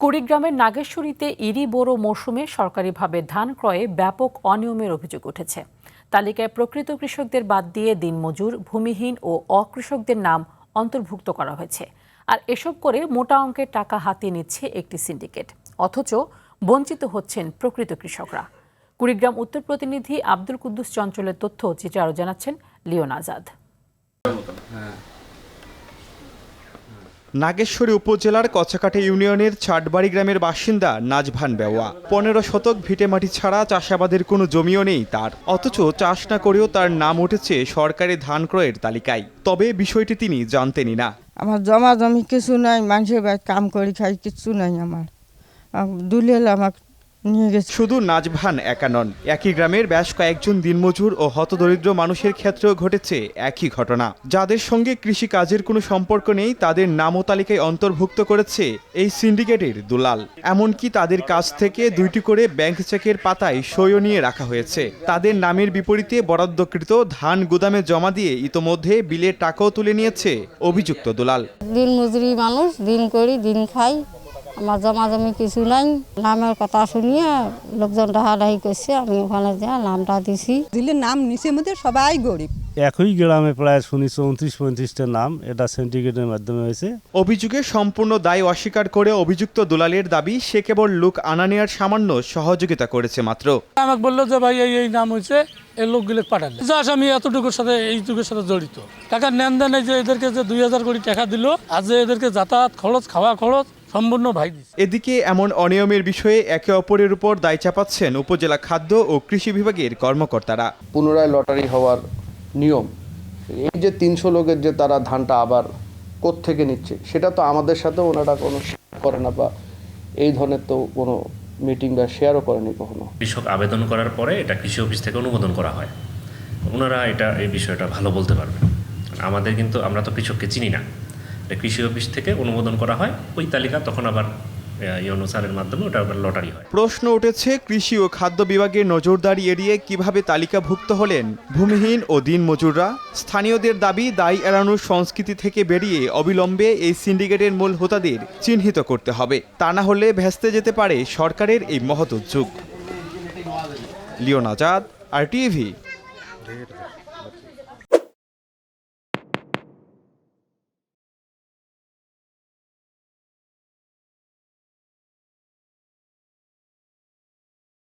কুড়িগ্রামের নাগেশ্বরীতে ইরি বোরো মৌসুমে সরকারিভাবে ধান ক্রয়ে ব্যাপক অনিয়মের অভিযোগ উঠেছে। তালিকায় প্রকৃত কৃষকদের বাদ দিয়ে দিনমজুর, ভূমিহীন ও অকৃষকদের নাম অন্তর্ভুক্ত করা হয়েছে। আর এসব করে মোটা অঙ্কের টাকা হাতিয়ে নিচ্ছে একটি সিন্ডিকেট, অথচ বঞ্চিত হচ্ছেন প্রকৃত কৃষকরা। কুড়িগ্রাম উত্তর প্রতিনিধি আব্দুল কুদ্দুস চঞ্চলের তথ্য চিত্রে আরও জানাচ্ছেন লিওন আজাদ। নাগেশ্বরী উপজেলার কচাকাটা ইউনিয়নের চাটবাড়ি গ্রামের বাসিন্দা নাজভান বেওয়া। 15 শতক ভিটেমাটি ছাড়া চাষাবাদের কোনো জমিও নেই তার, অথচ চাষ না করেও তার নাম উঠেছে সরকারি ধান ক্রয়ের তালিকায়। তবে বিষয়টি তিনি জানতেনই না। আমার জমা জমি কিছু নাই, মানুষের বাড়ি কাম করে খাই, কিছু নাই আমার। দুলিয়াল আমাকে নিয়ে গেছে। শুধু নাজভান একা নন, একই গ্রামের বেশ কয়েকজন দিনমজুর ও হতদরিদ্র মানুষের ক্ষেত্রেও ঘটেছে একই ঘটনা। যাদের সঙ্গে কৃষি কাজের কোনো সম্পর্ক নেই তাদের নামও তালিকায় অন্তর্ভুক্ত করেছে এই সিন্ডিকেটের দুলাল। এমনকি তাদের কাছ থেকে 2টি করে ব্যাংক চেকের পাতায় সইও নিয়ে রাখা হয়েছে। তাদের নামের বিপরীতে বরাদ্দকৃত ধান গুদামে জমা দিয়ে ইতোমধ্যে বিলের টাকাও তুলে নিয়েছে অভিযুক্ত দুলাল। দিন মজুরি মানুষ, দিন করি দিন খাই, আমার জমা জমি কিছু নাই। নামের কথা শুনিয়ে লোকজন ডাহাডাহি করছে, আমি ওখানে যা নামটা দিছি। দিলে নাম নিচের মধ্যে সবাই গরিব। একই গ্রামে প্রায় শুনি 34-35টা নাম এটা সিন্ডিকেটের মাধ্যমে হয়েছে। অভিযোগে সম্পূর্ণ দায় অস্বীকার করে অভিযুক্ত দুলালের দাবি, সে কেবল লোক আনা নেওয়ার সামান্য সহযোগিতা করেছে মাত্র। আমাকে বললো যে ভাই এই নাম হয়েছে, এই লোকগুলো পাঠালে যাস আমি এতটুকুর সাথে এইটুকুর সাথে জড়িত। টাকার নেনদেন এই যে এদেরকে যে 2000 কোটি টাকা দিল, আজ যে এদেরকে যাতায়াত খরচ, খাওয়া খরচ সম্পূর্ণ ভাই দিচ্ছে। এদিকে এমন অনিয়মের বিষয়ে একে অপরের উপর দায় চাপাচ্ছেন উপজেলা খাদ্য ও কৃষি বিভাগের কর্মকর্তারা। পুনরায় লটারি হওয়ার নিয়ম, এই যে 300 লোকের যে তারা ধানটা আবার কোত্থেকে নিচ্ছে সেটা তো আমাদের সাথে ওনারা কোনো করে না, বা এই ধরনের তো কোনো মিটিং বা শেয়ারও করেনি কখনো। কৃষক আবেদন করার পরে এটা কৃষি অফিস থেকে অনুমোদন করা হয়, ওনারা এই বিষয়টা ভালো বলতে পারবেন। আমরা তো কৃষককে চিনি না, এটা কৃষি অফিস থেকে অনুমোদন করা হয়, ওই তালিকা তখন আবার অনুসারের মাধ্যমে ওটা আবার লটারি হয়। প্রশ্ন উঠেছে, কৃষি ও খাদ্য বিভাগের নজরদারি এড়িয়ে কিভাবে তালিকাভুক্ত হলেন ভূমিহীন ও দিনমজুররা? স্থানীয়দের দাবি, দায় এড়ানোর সংস্কৃতি থেকে বেরিয়ে অবিলম্বে এই সিন্ডিকেটের মূল হোতাদের চিহ্নিত করতে হবে, তা না হলে ভেস্তে যেতে পারে সরকারের এই মহৎ উদ্যোগ। Leon Azad, RTV।